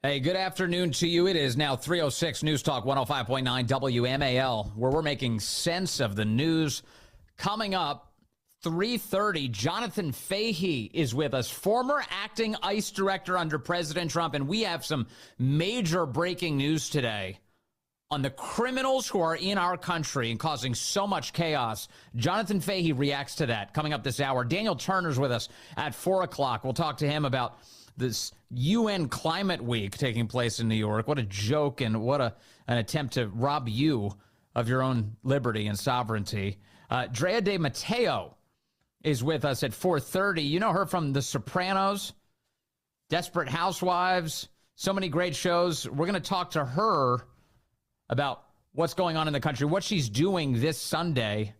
Hey, good afternoon to you. It is now 3:06 News Talk 105.9 WMAL, where we're making sense of the news. Coming up, 3:30, Jonathan Fahey is with us, former acting ICE director under President Trump, and we have some major breaking news today on the criminals who are in our country and causing so much chaos. Jonathan Fahey reacts to that coming up this hour. Daniel Turner's with us at 4 o'clock. We'll talk to him about this UN Climate Week taking place in New York. What a joke and what an attempt to rob you of your own liberty and sovereignty. Drea De Matteo is with us at 4:30. You know her from The Sopranos, Desperate Housewives, so many great shows. We're going to talk to her about what's going on in the country, what she's doing this Sunday,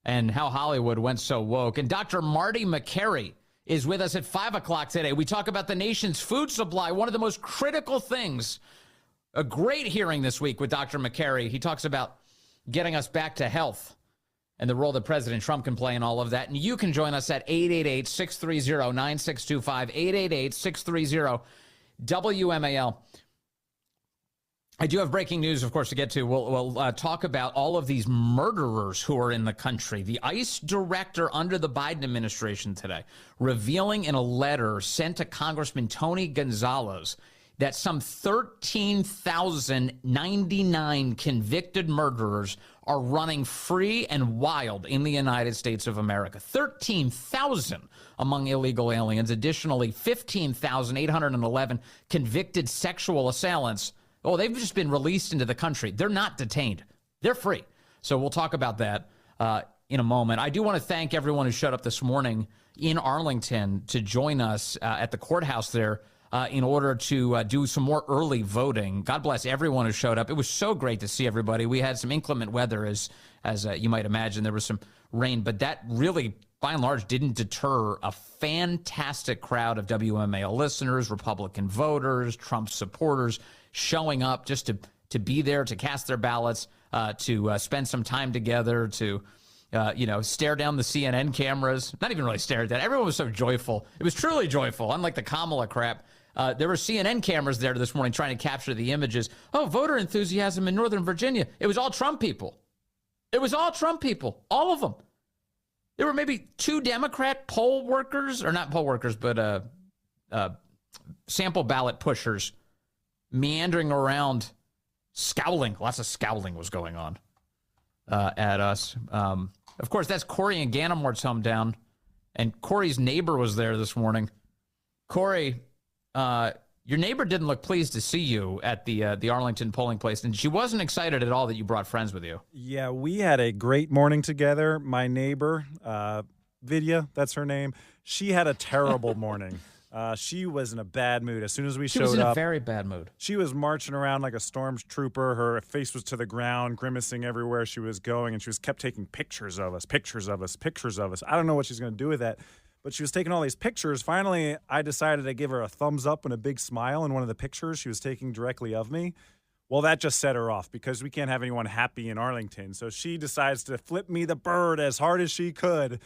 and how Hollywood went so woke. And Dr. Marty McCary is with us at 5 o'clock today. We talk about the nation's food supply, one of the most critical things. A great hearing this week with Dr. McCary. He talks about getting us back to health and the role that President Trump can play in all of that. And you can join us at 888-630-9625, 888-630-WMAL. I do have breaking news, of course, to get to. We'll talk about all of these murderers who are in the country. The ICE director under the Biden administration today revealing in a letter sent to Congressman Tony Gonzalez that some 13,099 convicted murderers are running free and wild in the United States of America. 13,000 among illegal aliens. Additionally, 15,811 convicted sexual assailants. Oh, they've just been released into the country. They're not detained. They're free. So we'll talk about that in a moment. I do want to thank everyone who showed up this morning in Arlington to join us at the courthouse there in order to do some more early voting. God bless everyone who showed up. It was so great to see everybody. We had some inclement weather, as you might imagine. There was some rain, but that really, by and large, didn't deter a fantastic crowd of WMAL listeners, Republican voters, Trump supporters, showing up just to be there, to cast their ballots, to spend some time together, to stare down the CNN cameras. Not even really stare at that. Everyone was so joyful. It was truly joyful, unlike the Kamala crap. There were CNN cameras there this morning trying to capture the images. Oh, voter enthusiasm in Northern Virginia. It was all Trump people. It was all Trump people, all of them. There were maybe 2 Democrat poll workers, or not poll workers, but sample ballot pushers meandering around, scowling. Lots of scowling was going on at us. Of course, that's Corey and Ganamort's hometown, and Corey's neighbor was there this morning. Corey, your neighbor didn't look pleased to see you at the Arlington polling place, and she wasn't excited at all that you brought friends with you. Yeah, we had a great morning together. My neighbor, Vidya, that's her name, she had a terrible morning. She was in a bad mood as soon as we showed up. She was in a very bad mood. She was marching around like a stormtrooper. Her face was to the ground, grimacing everywhere she was going, and she kept taking pictures of us, pictures of us, pictures of us. I don't know what she's going to do with that, but she was taking all these pictures. Finally, I decided to give her a thumbs up and a big smile in one of the pictures she was taking directly of me. Well, that just set her off because we can't have anyone happy in Arlington. So she decides to flip me the bird as hard as she could.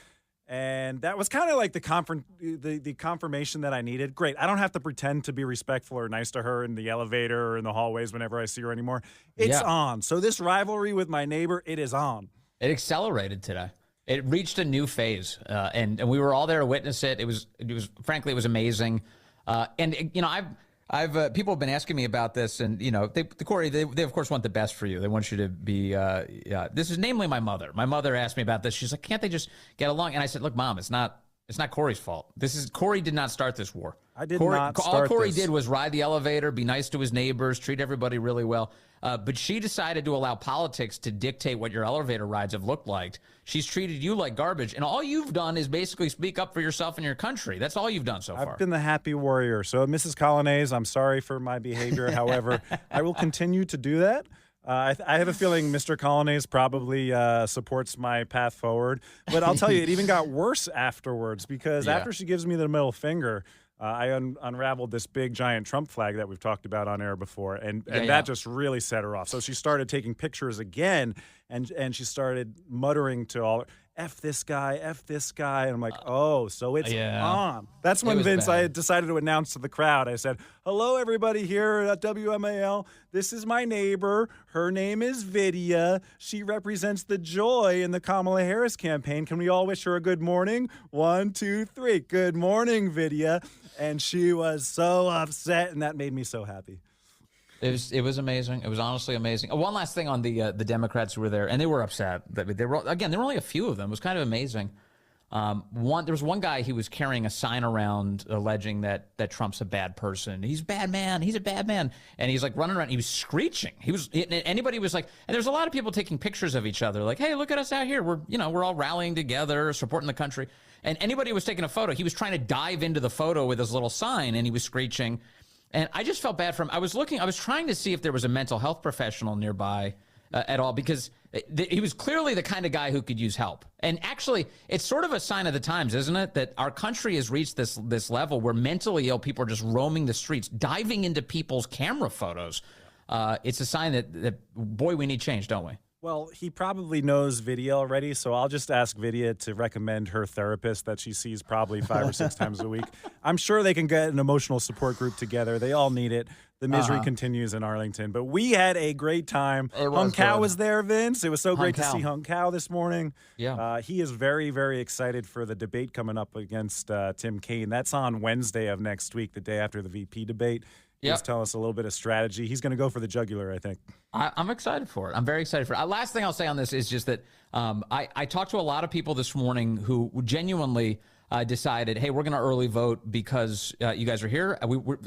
And that was kind of like the confirmation that I needed. Great. I don't have to pretend to be respectful or nice to her in the elevator or in the hallways whenever I see her anymore. It's on. So this rivalry with my neighbor, it is on. It accelerated today. It reached a new phase, and we were all there to witness it. It was frankly, it was amazing. And you know, I've people have been asking me about this, and you know, Corey, they of course want the best for you. They want you to be. This is namely my mother. My mother asked me about this. She's like, "Can't they just get along?" And I said, "Look, Mom, it's not Corey's fault. Corey did not start this war. I did not start All Corey this. did was ride the elevator, be nice to his neighbors, treat everybody really well. But she decided to allow politics to dictate what your elevator rides have looked like. She's treated you like garbage, and all you've done is basically speak up for yourself and your country. That's all you've done so far. I've been the happy warrior. So, Mrs. Coglianese, I'm sorry for my behavior. However, I will continue to do that. I have a feeling Mr. Coglianese probably supports my path forward. But I'll tell you, it even got worse afterwards because after she gives me the middle finger, I unraveled this big, giant Trump flag that we've talked about on air before, and that just really set her off. So she started taking pictures again, and she started muttering to all. F this guy, F this guy. And I'm like, oh, so it's on. That's when Vince, bad. I decided to announce to the crowd. I said, hello, everybody here at WMAL. This is my neighbor. Her name is Vidya. She represents the joy in the Kamala Harris campaign. Can we all wish her a good morning? 1, 2, 3. Good morning, Vidya. And she was so upset, and that made me so happy. It was amazing. It was honestly amazing. One last thing on the Democrats who were there, and they were upset. There were only a few of them. It was kind of amazing. There was one guy, he was carrying a sign around alleging that Trump's a bad person. He's a bad man. He's a bad man. And he's like running around. He was screeching. Anybody was like, and there's a lot of people taking pictures of each other. Like, hey, look at us out here. We're all rallying together, supporting the country. And anybody who was taking a photo, he was trying to dive into the photo with his little sign, and he was screeching. And I just felt bad for him. I was trying to see if there was a mental health professional nearby at all, because he was clearly the kind of guy who could use help. And actually, it's sort of a sign of the times, isn't it? That our country has reached this level where mentally ill people are just roaming the streets, diving into people's camera photos. It's a sign that, boy, we need change, don't we? Well, he probably knows Vidya already, so I'll just ask Vidya to recommend her therapist that she sees probably 5 or 6 times a week. I'm sure they can get an emotional support group together. They all need it. The misery continues in Arlington. But we had a great time. Hung Cow was there, Vince. It was so great to see Hung Cow this morning. Yeah. He is very, very excited for the debate coming up against Tim Kaine. That's on Wednesday of next week, the day after the VP debate. He's telling us a little bit of strategy. He's going to go for the jugular, I think. I'm excited for it. I'm very excited for it. Last thing I'll say on this is just that I talked to a lot of people this morning who genuinely decided, hey, we're going to early vote because you guys are here.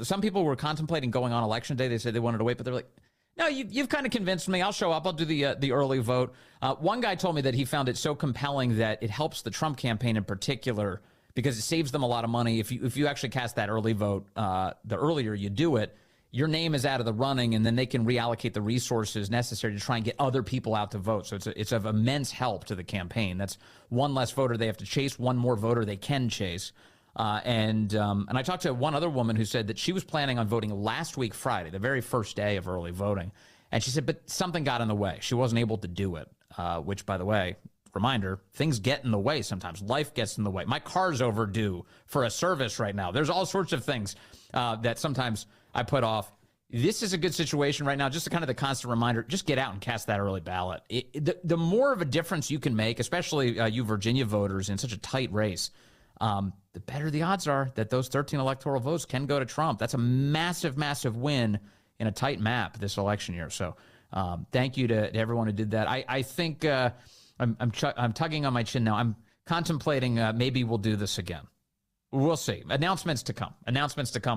Some people were contemplating going on Election Day. They said they wanted to wait, but they're like, no, you've kind of convinced me. I'll show up. I'll do the early vote. One guy told me that he found it so compelling that it helps the Trump campaign in particular, because it saves them a lot of money. If you actually cast that early vote, the earlier you do it, your name is out of the running, and then they can reallocate the resources necessary to try and get other people out to vote. So it's of immense help to the campaign. That's one less voter they have to chase, one more voter they can chase. And I talked to one other woman who said that she was planning on voting last week Friday, the very first day of early voting. And she said, but something got in the way. She wasn't able to do it, which, by the way, reminder, things get in the way sometimes. Life gets in the way. My car's overdue for a service right now. There's all sorts of things that sometimes I put off. This is a good situation right now, just kind of the constant reminder, just get out and cast that early ballot. The more of a difference you can make, especially you Virginia voters in such a tight race, the better the odds are that those 13 electoral votes can go to Trump. That's a massive, massive win in a tight map this election year. So thank you to everyone who did that. I think... I'm tugging on my chin now. I'm contemplating maybe we'll do this again. We'll see. Announcements to come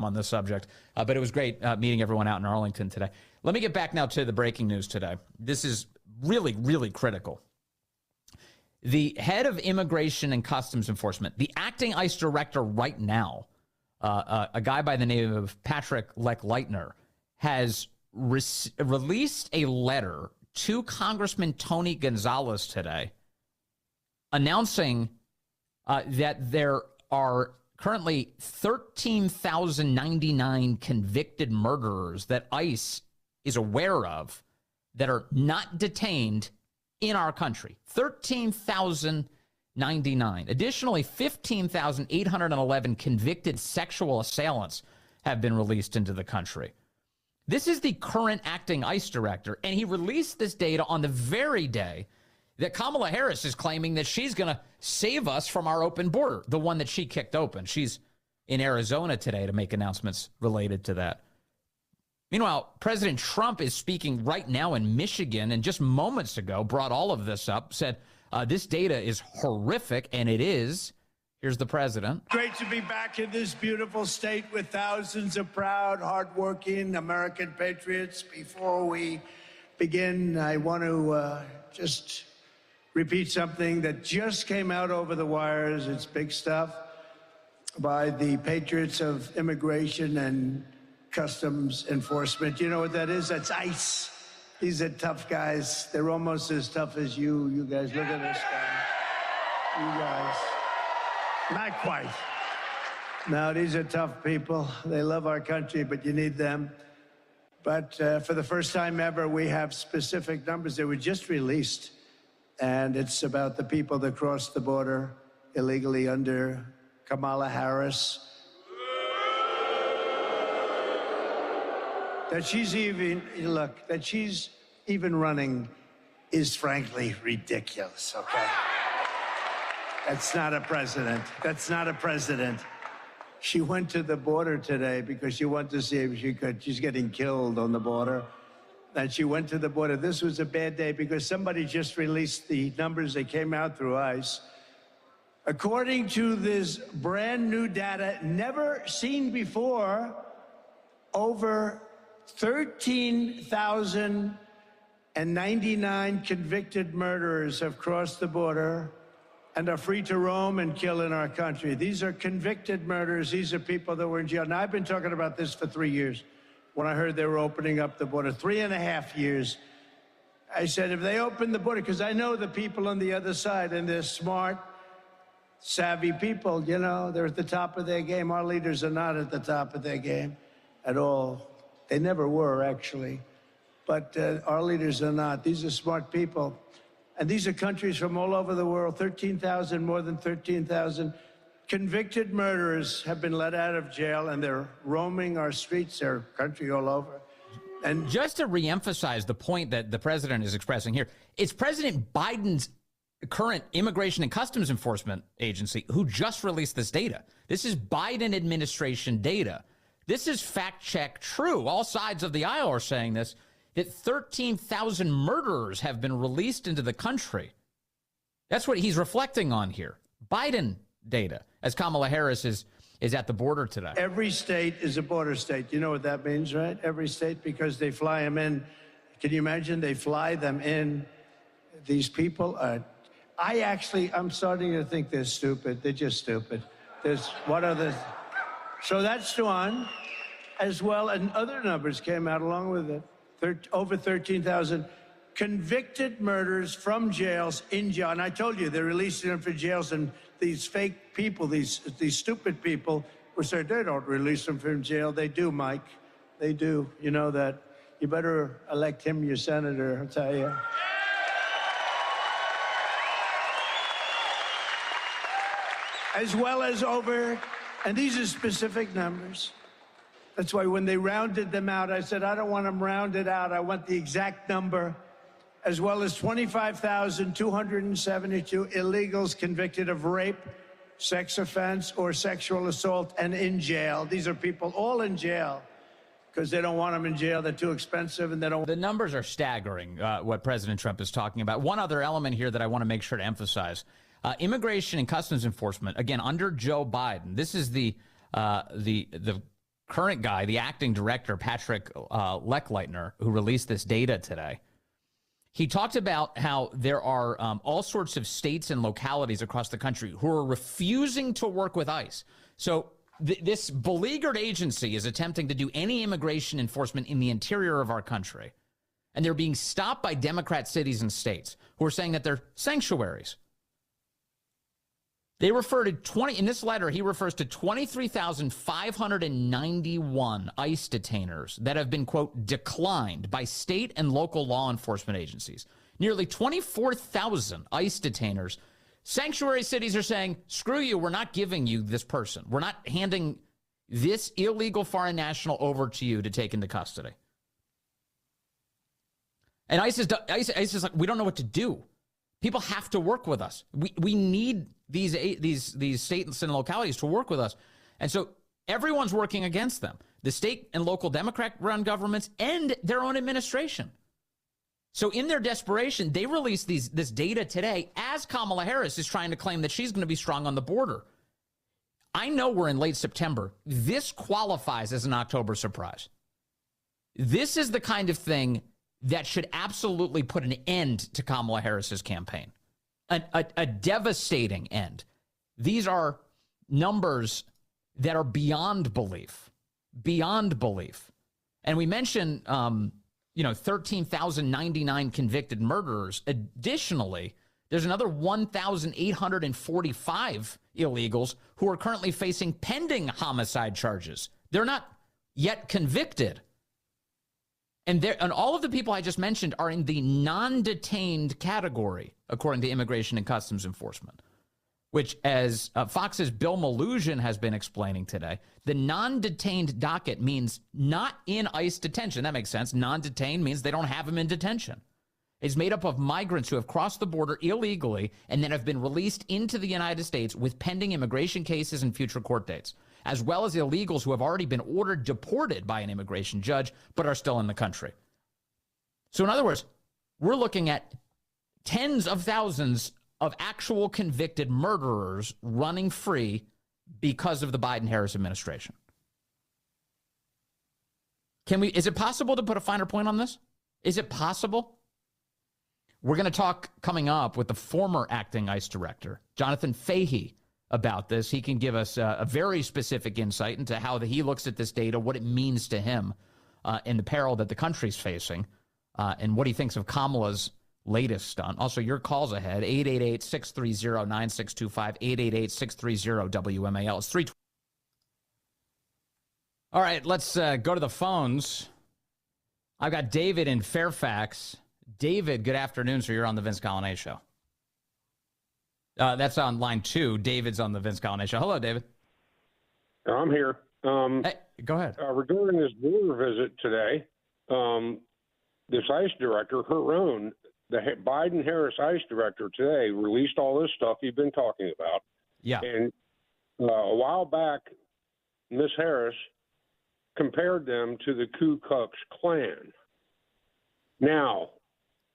on this subject. But it was great meeting everyone out in Arlington today. Let me get back now to the breaking news today. This is really, really critical. The head of Immigration and Customs Enforcement, the acting ICE director right now, a guy by the name of Patrick Lechleitner, has released a letter to Congressman Tony Gonzalez today, announcing that there are currently 13,099 convicted murderers that ICE is aware of that are not detained in our country. 13,099. Additionally, 15,811 convicted sexual assailants have been released into the country. This is the current acting ICE director, and he released this data on the very day that Kamala Harris is claiming that she's going to save us from our open border, the one that she kicked open. She's in Arizona today to make announcements related to that. Meanwhile, President Trump is speaking right now in Michigan, and just moments ago brought all of this up, said this data is horrific, and it is. Here's the president. Great to be back in this beautiful state with thousands of proud, hardworking American patriots. Before we begin, I want to just repeat something that just came out over the wires. It's big stuff by the patriots of immigration and customs enforcement. You know what that is? That's ICE. These are tough guys. They're almost as tough as you. You guys, look at this guy. You guys. Not quite. No, these are tough people. They love our country, but you need them. But for the first time ever, we have specific numbers that were just released and it's about the people that crossed the border illegally under Kamala Harris. That she's even running is frankly ridiculous, okay? That's not a president. That's not a president. She went to the border today because she wanted to see if she could. She's getting killed on the border. And she went to the border. This was a bad day because somebody just released the numbers that came out through ICE. According to this brand new data, never seen before, over 13,099 convicted murderers have crossed the border and are free to roam and kill in our country. These are convicted murderers. These are people that were in jail. Now, I've been talking about this for 3 years. When I heard they were opening up the border, 3.5 years, I said, if they open the border, because I know the people on the other side, and they're smart, savvy people, you know, they're at the top of their game. Our leaders are not at the top of their game at all. They never were, actually. But our leaders are not. These are smart people. And these are countries from all over the world, 13,000, more than 13,000. Convicted murderers have been let out of jail, and they're roaming our streets, their country all over. And just to reemphasize the point that the president is expressing here, it's President Biden's current Immigration and Customs Enforcement Agency who just released this data. This is Biden administration data. This is fact-check true. All sides of the aisle are saying this, that 13,000 murderers have been released into the country. That's what he's reflecting on here. Biden data, as Kamala Harris is at the border today. Every state is a border state. You know what that means, right? Every state, because they fly them in. Can you imagine? They fly them in. These people are, I'm starting to think they're stupid. They're just stupid. So that's one, as well, and other numbers came out along with it. Over 13,000 convicted murderers from jails in jail. And I told you, they're releasing them from jails, and these fake people, these stupid people, were saying they don't release them from jail. They do, Mike. They do. You know that. You better elect him your senator, I'll tell you. As well as over, and these are specific numbers. That's why when they rounded them out, I said, I don't want them rounded out. I want the exact number, as well as 25,272 illegals convicted of rape, sex offense, or sexual assault and in jail. These are people all in jail because they don't want them in jail. They're too expensive, and they don't. The numbers are staggering, what President Trump is talking about. One other element here that I want to make sure to emphasize. Immigration and Customs Enforcement, again, under Joe Biden. This is the current guy, the acting director, Patrick Lechleitner, who released this data today. He talked about how there are all sorts of states and localities across the country who are refusing to work with ICE. So this beleaguered agency is attempting to do any immigration enforcement in the interior of our country. And they're being stopped by Democrat cities and states who are saying that they're sanctuaries. They refer to in this letter, he refers to 23,591 ICE detainers that have been, quote, declined by state and local law enforcement agencies. Nearly 24,000 ICE detainers. Sanctuary cities are saying, screw you, we're not giving you this person. We're not handing this illegal foreign national over to you to take into custody. And ICE is like, we don't know what to do. People have to work with us. We need these states and localities to work with us. And so everyone's working against them. The state and local Democrat-run governments and their own administration. So in their desperation, they released this data today as Kamala Harris is trying to claim that she's going to be strong on the border. I know we're in late September. This qualifies as an October surprise. This is the kind of thing that should absolutely put an end to Kamala Harris's campaign. A devastating end. These are numbers that are beyond belief. Beyond belief. And we mentioned, 13,099 convicted murderers. Additionally, there's another 1,845 illegals who are currently facing pending homicide charges. They're not yet convicted. And all of the people I just mentioned are in the non-detained category, according to Immigration and Customs Enforcement, which, as Fox's Bill Maloogian has been explaining today, the non-detained docket means not in ICE detention. That makes sense. Non-detained means they don't have them in detention. It's made up of migrants who have crossed the border illegally and then have been released into the United States with pending immigration cases and future court dates, as well as illegals who have already been ordered deported by an immigration judge but are still in the country. So in other words, we're looking at tens of thousands of actual convicted murderers running free because of the Biden-Harris administration. Is it possible to put a finer point on this? Is it possible? We're going to talk coming up with the former acting ICE director, Jonathan Fahey, about this. He can give us a very specific insight into how he looks at this data, what it means to him in the peril that the country's facing, and what he thinks of Kamala's latest stunt. Also, your calls ahead, 888-630-9625, 888-630-WMAL. It's 320. All right, let's go to the phones. I've got David in Fairfax. David, good afternoon, sir. You're on the Vince Coglianese Show. That's on line 2. David's on the Vince Coglianese Show. Hello, David. I'm here. Hey, go ahead. Regarding this border visit today, this ICE director, her own, the Biden-Harris ICE director today released all this stuff you've been talking about. Yeah. And a while back, Miss Harris compared them to the Ku Klux Klan. Now,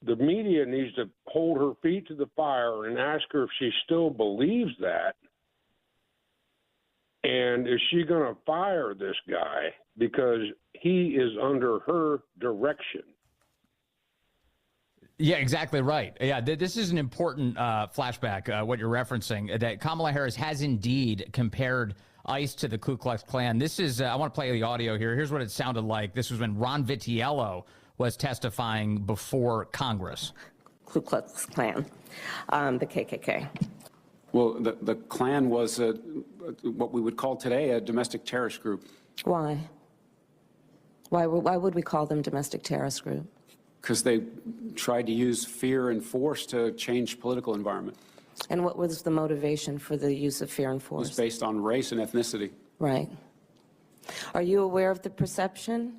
the media needs to hold her feet to the fire and ask her if she still believes that. And is she going to fire this guy because he is under her direction? Yeah, exactly right. Yeah, this is an important flashback, what you're referencing, that Kamala Harris has indeed compared ICE to the Ku Klux Klan. This is, I want to play the audio here. Here's what it sounded like. This was when Ron Vitiello was testifying before Congress. Ku Klux Klan, the KKK. Well, the Klan was what we would call today a domestic terrorist group. Why? Why would we call them domestic terrorist group? Because they tried to use fear and force to change political environment. And what was the motivation for the use of fear and It force? was based on race and ethnicity. Right. Are you aware of the perception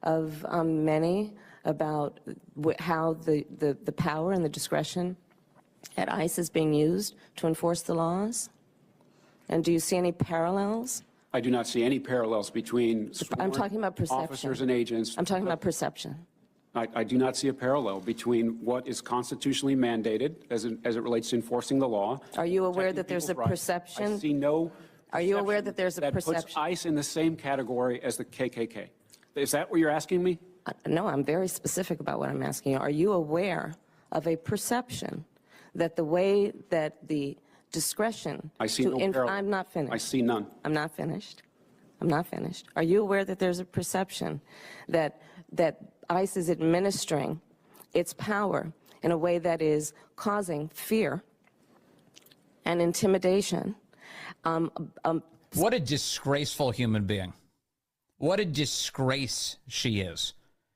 of many about how the power and the discretion at ICE is being used to enforce the laws? And do you see any parallels? I do not see any parallels between I'm talking about perception. officers and agents. I'm talking about perception. I do not see a parallel between what is constitutionally mandated as it relates to enforcing the law. Are you aware protecting that there's a people's rights. perception? I see no. Are you aware that there's a that perception? puts ICE in the same category as the KKK? Is that what you're asking me? No, I'm very specific about what I'm asking you. Are you aware of a perception that the way that the discretion I see no parallel. I'm not finished. I see none. I'm not finished. I'm not finished. Are you aware that there's a perception that ICE is administering its power in a way that is causing fear and intimidation? What a disgraceful human being. What a disgrace she is,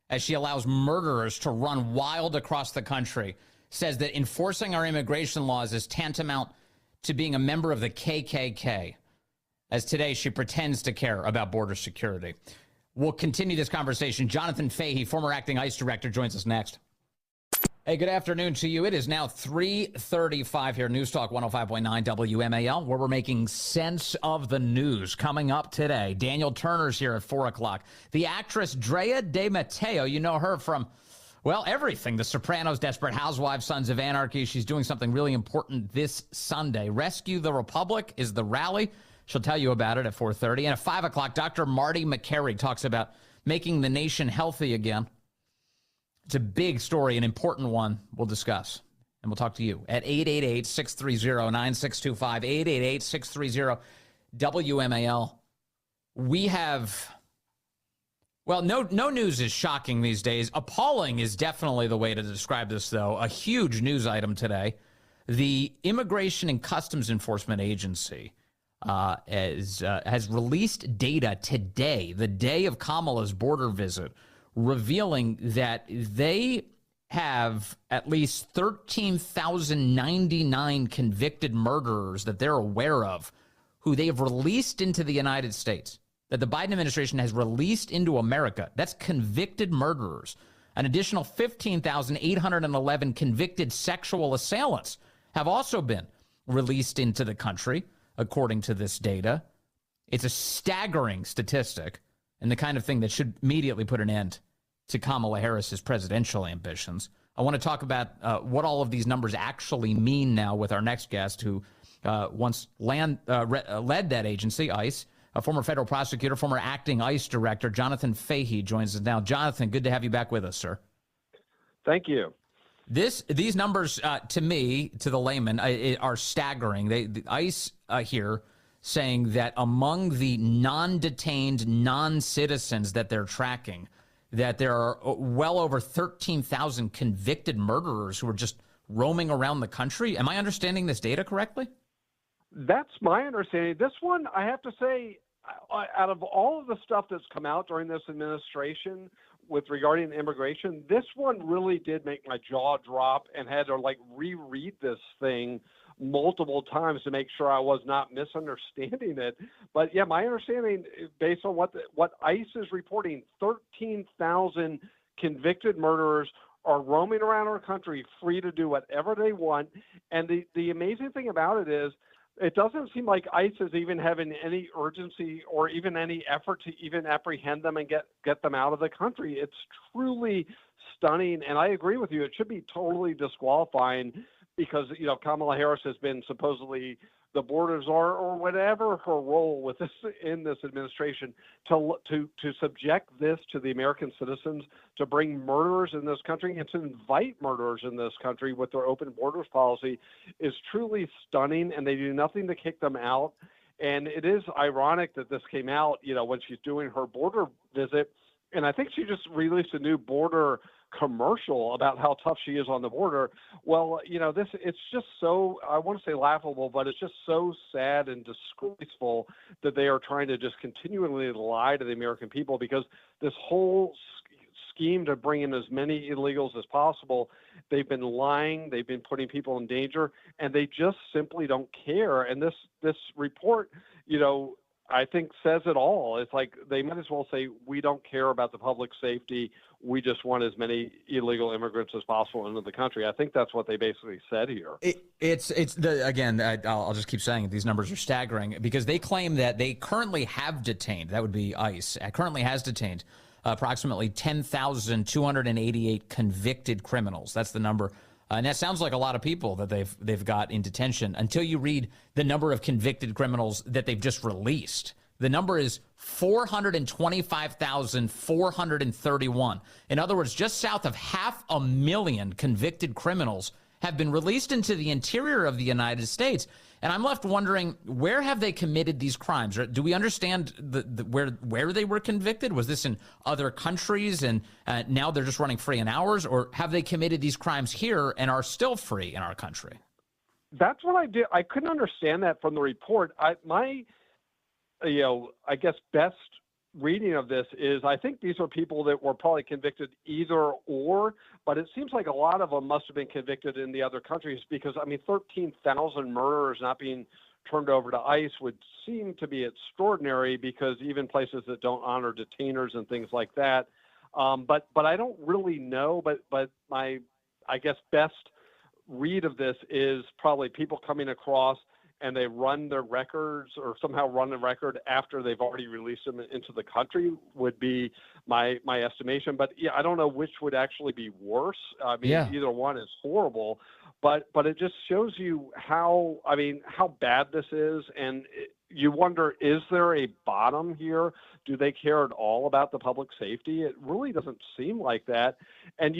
as she allows murderers to run wild across the country, says that enforcing our immigration laws is tantamount to being a member of the KKK, as today she pretends to care about border security. We'll continue this conversation. Jonathan Fahey, former acting ICE director, joins us next. Hey, good afternoon to you. It is now 3:35 here, News Talk 105.9 WMAL, where we're making sense of the news. Coming up today, Daniel Turner's here at 4 o'clock. The actress Drea De Matteo, you know her from, well, everything. The Sopranos, Desperate Housewives, Sons of Anarchy. She's doing something really important this Sunday. Rescue the Republic is the rally. She'll tell you about it at 4:30. And at 5 o'clock, Dr. Marty McCary talks about making the nation healthy again. It's a big story, an important one we'll discuss. And we'll talk to you at 888-630-9625, 888-630-WMAL. We have, well, no news is shocking these days. Appalling is definitely the way to describe this, though. A huge news item today. The Immigration and Customs Enforcement Agency has released data today, the day of Kamala's border visit, revealing that they have at least 13,099 convicted murderers that they're aware of who they have released into the United States, that the Biden administration has released into America. That's convicted murderers. An additional 15,811 convicted sexual assailants have also been released into the country, according to this data. It's a staggering statistic and the kind of thing that should immediately put an end to Kamala Harris's presidential ambitions. I want to talk about what all of these numbers actually mean now with our next guest, who once led that agency, ICE, a former federal prosecutor, former acting ICE director. Jonathan Fahey joins us now. Jonathan, good to have you back with us, sir. Thank you. These numbers, to me, to the layman, are staggering. The ICE here saying that among the non-detained non-citizens that they're tracking, that there are well over 13,000 convicted murderers who are just roaming around the country. Am I understanding this data correctly? That's my understanding. This one, I have to say, out of all of the stuff that's come out during this administration with regarding immigration, this one really did make my jaw drop and had to reread this thing multiple times to make sure I was not misunderstanding it. But yeah, my understanding, based on what ICE is reporting, 13,000 convicted murderers are roaming around our country free to do whatever they want. And the amazing thing about it is, it doesn't seem like ICE is even having any urgency or even any effort to even apprehend them and get them out of the country. It's truly stunning. And I agree with you. It should be totally disqualifying because, Kamala Harris has been supposedly the border czar or whatever her role with this in this administration to subject this to the American citizens, to bring murderers in this country and to invite murderers in this country with their open borders policy is truly stunning, and they do nothing to kick them out. And it is ironic that this came out, when she's doing her border visit, and I think she just released a new border commercial about how tough she is on the border. Well, it's just so, I want to say laughable, but it's just so sad and disgraceful that they are trying to just continually lie to the American people, because this whole scheme to bring in as many illegals as possible, they've been lying, they've been putting people in danger, and they just simply don't care. And this report, I think says it all. It's like they might as well say, we don't care about the public safety. We just want as many illegal immigrants as possible into the country. I think that's what they basically said here. I'll just keep saying it. These numbers are staggering because they claim that they currently have detained, that would be ICE, currently has detained approximately 10,288 convicted criminals. That's the number. And that sounds like a lot of people that they've got in detention until you read the number of convicted criminals that they've just released. The number is 425,431. In other words, just south of 500,000 convicted criminals have been released into the interior of the United States. And I'm left wondering, where have they committed these crimes? Or do we understand where they were convicted? Was this in other countries and now they're just running free in ours? Or have they committed these crimes here and are still free in our country? That's what I did. I couldn't understand that from the report. My I guess best reading of this is I think these are people that were probably convicted either or, but it seems like a lot of them must have been convicted in the other countries because, 13,000 murderers not being turned over to ICE would seem to be extraordinary because even places that don't honor detainers and things like that. But I don't really know, but my, I guess, best read of this is probably people coming across and they run their records or somehow run the record after they've already released them into the country would be my estimation. But yeah, I don't know which would actually be worse. Either one is horrible, but it just shows you how bad this is. And you wonder, is there a bottom here? Do they care at all about the public safety? It really doesn't seem like that. And,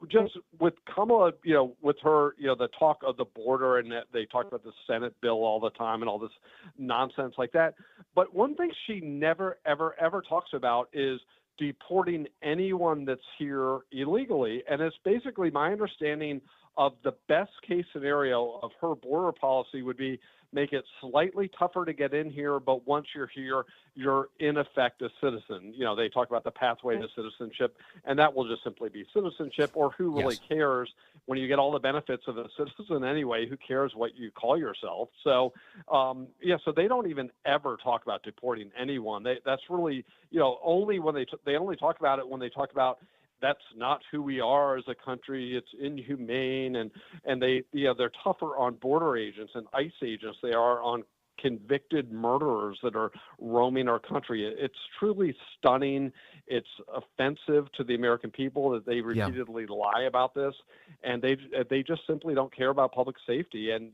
just with Kamala, with her, the talk of the border and that they talk about the Senate bill all the time and all this nonsense like that. But one thing she never, ever, ever talks about is deporting anyone that's here illegally. And it's basically my understanding of the best case scenario of her border policy would be make it slightly tougher to get in here, but once you're here, you're in effect a citizen. You know, they talk about the pathway to citizenship, and that will just simply be citizenship, or who really cares when you get all the benefits of a citizen anyway, who cares what you call yourself? So, so they don't even ever talk about deporting anyone. That's really, only when they only talk about it when they talk about that's not who we are as a country. It's inhumane, and they're tougher on border agents and ICE agents they are on convicted murderers that are roaming our country. It's truly stunning. It's offensive to the American people that they repeatedly lie about this, and they just simply don't care about public safety. And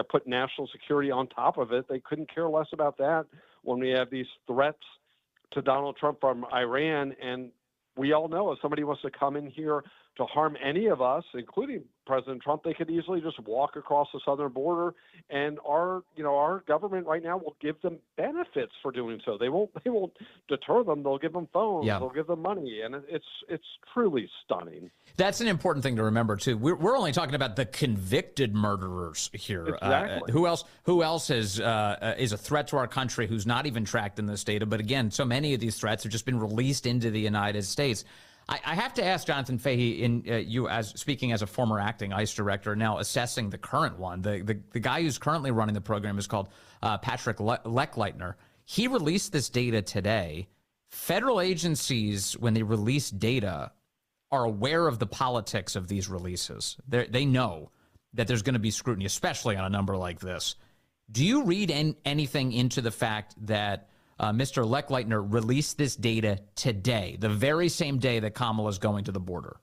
put national security on top of it. They couldn't care less about that when we have these threats to Donald Trump from Iran. And we all know if somebody wants to come in here to harm any of us, including President Trump, they could easily just walk across the southern border, and our government right now will give them benefits for doing so. They won't deter them. They'll give them phones. They'll give them money, and it's truly stunning. That's an important thing to remember too. We're only talking about the convicted murderers here. Exactly. Who else is a threat to our country who's not even tracked in this data? But again, so many of these threats have just been released into the United States. I have to ask Jonathan Fahey, speaking as a former acting ICE director, now assessing the current one. The guy who's currently running the program is called Patrick Lechleitner. He released this data today. Federal agencies, when they release data, are aware of the politics of these releases. They know that there's going to be scrutiny, especially on a number like this. Do you read anything into the fact that Mr. Lechleitner released this data today, the very same day that Kamala is going to the border?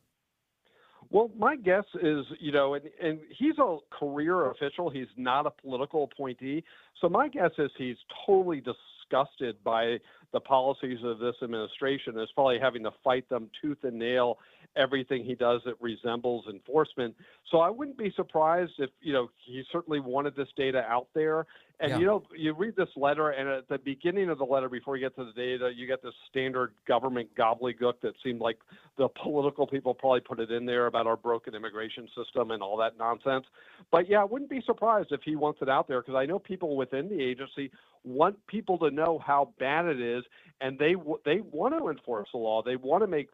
Well, my guess is, and he's a career official. He's not a political appointee. So my guess is he's totally disgusted by the policies of this administration, is probably having to fight them tooth and nail, everything he does that resembles enforcement. So I wouldn't be surprised if, he certainly wanted this data out there. And, you read this letter, and at the beginning of the letter, before you get to the data, you get this standard government gobbledygook that seemed like the political people probably put it in there about our broken immigration system and all that nonsense. But, I wouldn't be surprised if he wants it out there, because I know people within the agency want people to know how bad it is, and they want to enforce the law. They want to make,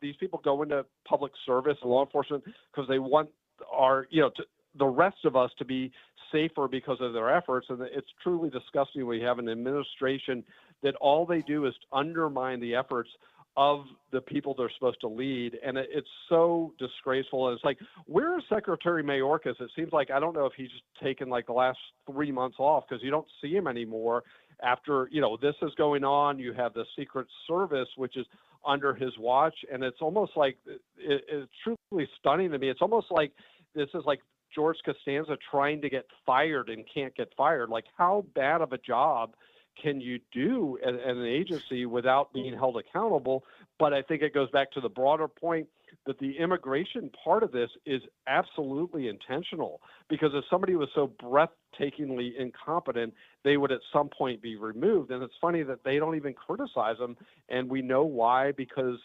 these people go into public service and law enforcement because they want the rest of us to be safer because of their efforts. And it's truly disgusting. We have an administration that all they do is undermine the efforts of the people they're supposed to lead. And it's so disgraceful. And it's like, where is Secretary Mayorkas? It seems like, I don't know if he's taken like the last 3 months off, because you don't see him anymore after, this is going on. You have the Secret Service, which is under his watch. And it's almost like, it's truly stunning to me. It's almost like this is like George Costanza trying to get fired and can't get fired. Like, how bad of a job can you do at an agency without being held accountable? But I think it goes back to the broader point that the immigration part of this is absolutely intentional, because if somebody was so breathtakingly incompetent, they would at some point be removed. And it's funny that they don't even criticize them. And we know why, because,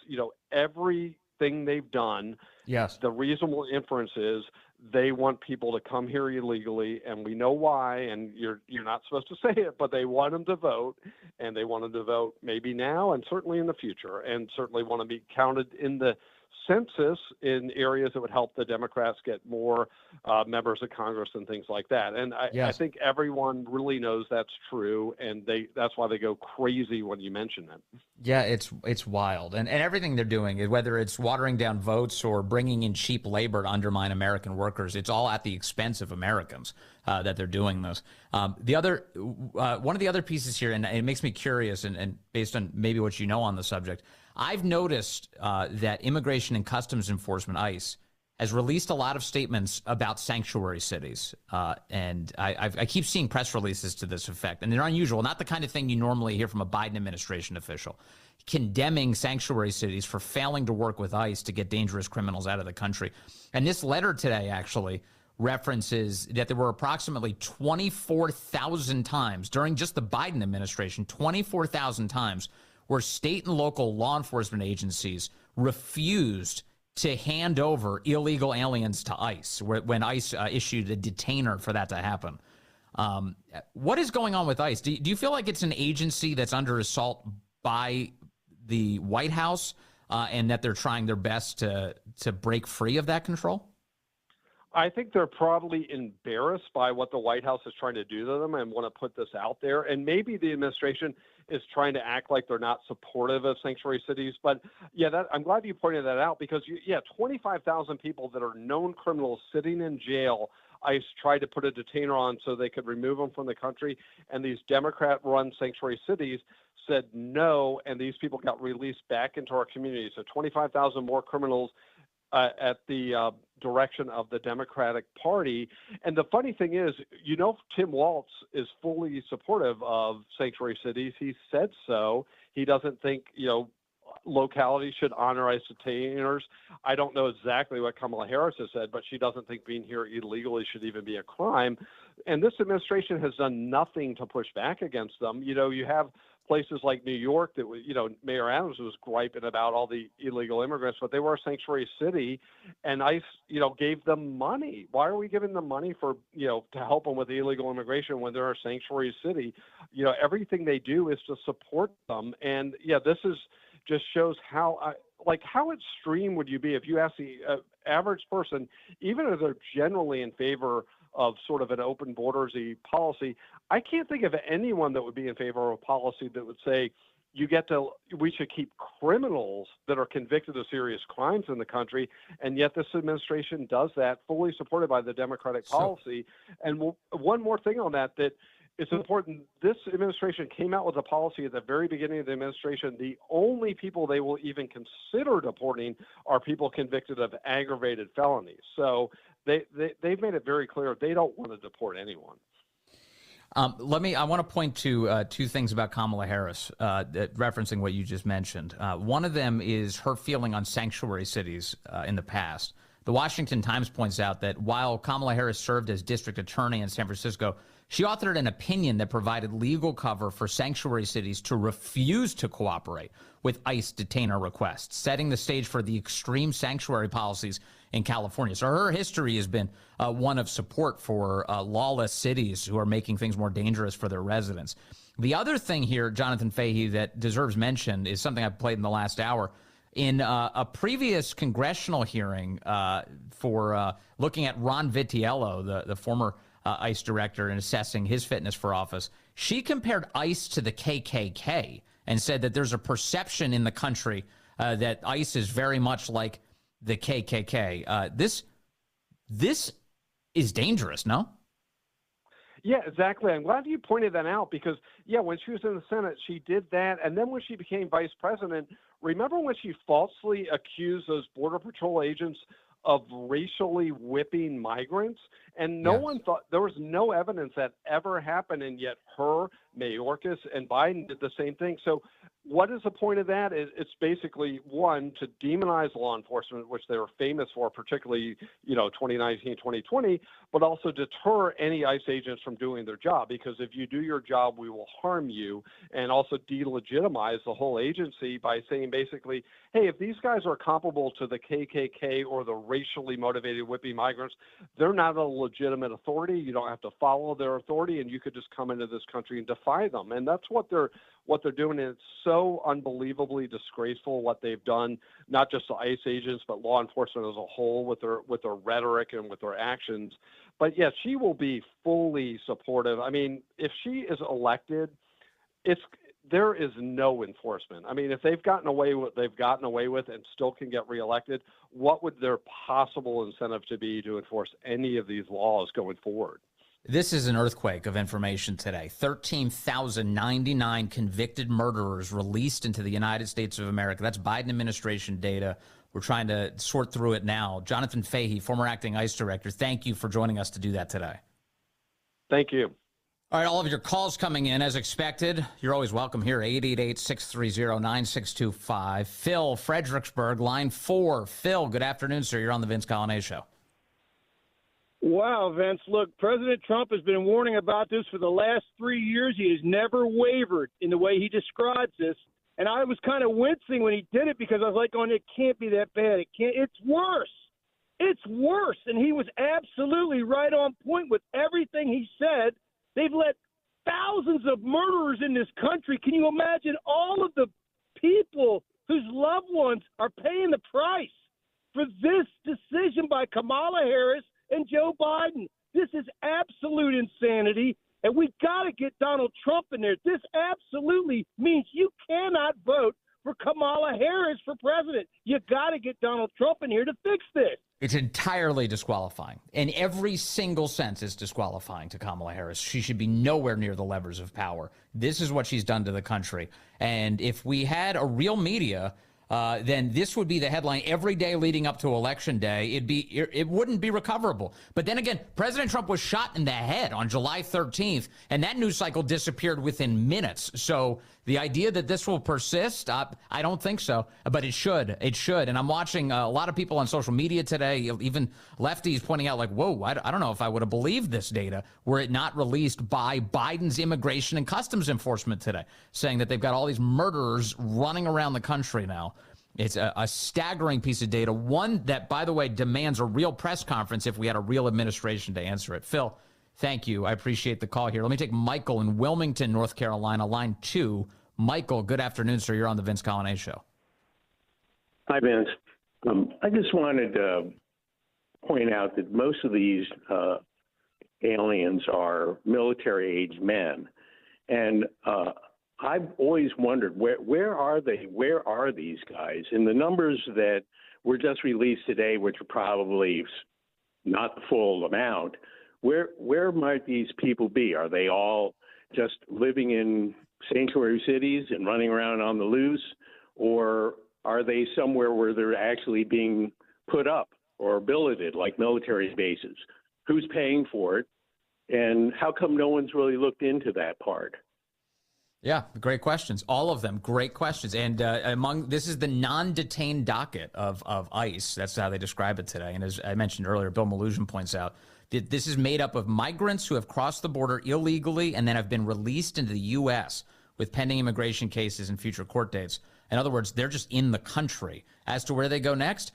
everything they've done, the reasonable inference is they want people to come here illegally, and we know why, and you're not supposed to say it, but they want them to vote, and they want them to vote maybe now and certainly in the future, and certainly want to be counted in the census in areas that would help the Democrats get more members of Congress and things like that. And I think everyone really knows that's true, and that's why they go crazy when you mention it. Yeah, it's wild. And everything they're doing, whether it's watering down votes or bringing in cheap labor to undermine American workers, it's all at the expense of Americans that they're doing this. One of the other pieces here, and it makes me curious, and based on maybe what you know on the subject, I've noticed that Immigration and Customs Enforcement, ICE, has released a lot of statements about sanctuary cities. And I keep seeing press releases to this effect. And they're unusual, not the kind of thing you normally hear from a Biden administration official, condemning sanctuary cities for failing to work with ICE to get dangerous criminals out of the country. And this letter today actually references that there were approximately 24,000 times during just the Biden administration, 24,000 times where state and local law enforcement agencies refused to hand over illegal aliens to ICE when ICE issued a detainer for that to happen. What is going on with ICE? Do you feel like it's an agency that's under assault by the White House and that they're trying their best to break free of that control? I think they're probably embarrassed by what the White House is trying to do to them and want to put this out there. And maybe the administration is trying to act like they're not supportive of sanctuary cities. But yeah, I'm glad you pointed that out because 25,000 people that are known criminals sitting in jail. ICE tried to put a detainer on so they could remove them from the country. And these Democrat-run sanctuary cities said no, and these people got released back into our community. So 25,000 more criminals at the direction of the Democratic Party. And the funny thing is, Tim Walz is fully supportive of sanctuary cities. He said so. He doesn't think, localities should honor ICE detainers. I don't know exactly what Kamala Harris has said, but she doesn't think being here illegally should even be a crime. And this administration has done nothing to push back against them. You have places like New York that, Mayor Adams was griping about all the illegal immigrants, but they were a sanctuary city, and ICE, gave them money. Why are we giving them money for, to help them with illegal immigration when they're a sanctuary city? Everything they do is to support them. And this just shows how extreme would you be if you ask the average person, even if they're generally in favor of sort of an open bordersy policy, I can't think of anyone that would be in favor of a policy that would say we should keep criminals that are convicted of serious crimes in the country, and yet this administration does that, fully supported by the Democratic policy. And one more thing on that it's important. This administration came out with a policy at the very beginning of the administration. The only people they will even consider deporting are people convicted of aggravated felonies. So they've made it very clear they don't want to deport anyone. I want to point to two things about Kamala Harris, referencing what you just mentioned. One of them is her feeling on sanctuary cities in the past. The Washington Times points out that while Kamala Harris served as district attorney in San Francisco, she authored an opinion that provided legal cover for sanctuary cities to refuse to cooperate with ICE detainer requests, setting the stage for the extreme sanctuary policies in California. So her history has been one of support for lawless cities who are making things more dangerous for their residents. The other thing here, Jonathan Fahey, that deserves mention is something I've played in the last hour. In a previous congressional hearing for looking at Ron Vitiello, the former ICE director, and assessing his fitness for office, she compared ICE to the KKK and said that there's a perception in the country that ICE is very much like the KKK. This is dangerous, no? Yeah, exactly. I'm glad you pointed that out because, when she was in the Senate, she did that. And then when she became vice president, remember when she falsely accused those Border Patrol agents of racially whipping migrants? And no one thought, there was no evidence that ever happened, and yet her, Mayorkas, and Biden did the same thing. So what is the point of that? It's basically, one, to demonize law enforcement, which they were famous for, particularly, 2019, 2020, but also deter any ICE agents from doing their job, because if you do your job, we will harm you, and also delegitimize the whole agency by saying basically, hey, if these guys are comparable to the KKK or the racially motivated whipping migrants, they're not a legitimate authority. You don't have to follow their authority, and you could just come into this country and defy them. And that's what they're doing. And it's so unbelievably disgraceful what they've done, not just the ICE agents, but law enforcement as a whole with their rhetoric and with their actions. But yes, she will be fully supportive. I mean, if she is elected, there is no enforcement. I mean, if they've gotten away with what they've gotten away with and still can get reelected, what would their possible incentive to be to enforce any of these laws going forward? This is an earthquake of information today. 13,099 convicted murderers released into the United States of America. That's Biden administration data. We're trying to sort through it now. Jonathan Fahey, former acting ICE director, thank you for joining us to do that today. Thank you. All right, all of your calls coming in as expected. You're always welcome here, 888-630-9625. Phil, Fredericksburg, line 4. Phil, good afternoon, sir. You're on the Vince Colonnese Show. Wow, Vince. Look, President Trump has been warning about this for the last 3 years. He has never wavered in the way he describes this. And I was kind of wincing when he did it because I was like, it can't be that bad. It's worse. It's worse. And he was absolutely right on point with everything he said. They've let thousands of murderers in this country. Can you imagine all of the people whose loved ones are paying the price for this decision by Kamala Harris and Joe Biden? This is absolute insanity, and we got to get Donald Trump in there. This absolutely means you cannot vote for Kamala Harris for president. You got to get Donald Trump in here to fix this. It's entirely disqualifying. In every single sense, it's disqualifying to Kamala Harris. She should be nowhere near the levers of power. This is what she's done to the country. And if we had a real media, then this would be the headline every day leading up to Election Day. It wouldn't be recoverable. But then again, President Trump was shot in the head on July 13th, and that news cycle disappeared within minutes. So the idea that this will persist, I don't think so. But it should. It should. And I'm watching a lot of people on social media today, even lefties, pointing out like, whoa, I don't know if I would have believed this data were it not released by Biden's Immigration and Customs Enforcement today, saying that they've got all these murderers running around the country now. It's a staggering piece of data, one that, by the way, demands a real press conference if we had a real administration to answer it. Phil, thank you. I appreciate the call here. Let me take Michael in Wilmington, North Carolina, line 2. Michael, good afternoon, sir. You're on the Vince Coglianese Show. Hi, Vince. I just wanted to point out that most of these aliens are military-age men. And I've always wondered, where are they? Where are these guys? And the numbers that were just released today, which are probably not the full amount, where might these people be? Are they all just living in sanctuary cities and running around on the loose? Or are they somewhere where they're actually being put up or billeted like military bases? Who's paying for it? And how come no one's really looked into that part? Yeah, great questions. All of them, great questions. And this is the non-detained docket of ICE. That's how they describe it today. And as I mentioned earlier, Bill Maluzhin points out that this is made up of migrants who have crossed the border illegally and then have been released into the U.S. with pending immigration cases and future court dates. In other words, they're just in the country. As to where they go next,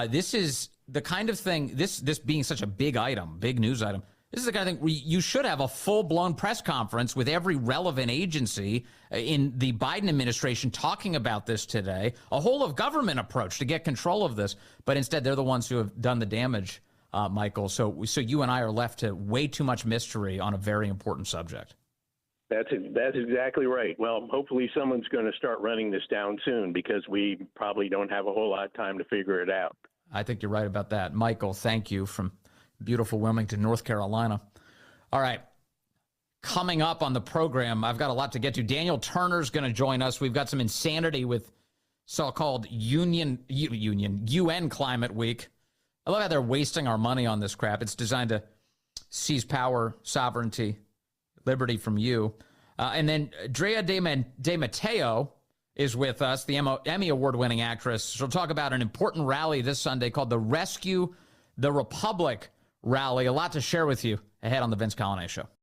this is the kind of thing, this being such a big item, big news item, this is the kind of thing where you should have a full-blown press conference with every relevant agency in the Biden administration talking about this today, a whole of government approach to get control of this. But instead, they're the ones who have done the damage, Michael. So you and I are left to way too much mystery on a very important subject. That's exactly right. Well, hopefully someone's going to start running this down soon because we probably don't have a whole lot of time to figure it out. I think you're right about that. Michael, thank you from beautiful Wilmington, North Carolina. All right. Coming up on the program, I've got a lot to get to. Daniel Turner's going to join us. We've got some insanity with so-called UN Climate Week. I love how they're wasting our money on this crap. It's designed to seize power, sovereignty, liberty from you. And then Drea De Matteo is with us, the Emmy Award-winning actress. She'll talk about an important rally this Sunday called the Rescue the Republic rally. A lot to share with you ahead on the Vince Coglianese Show.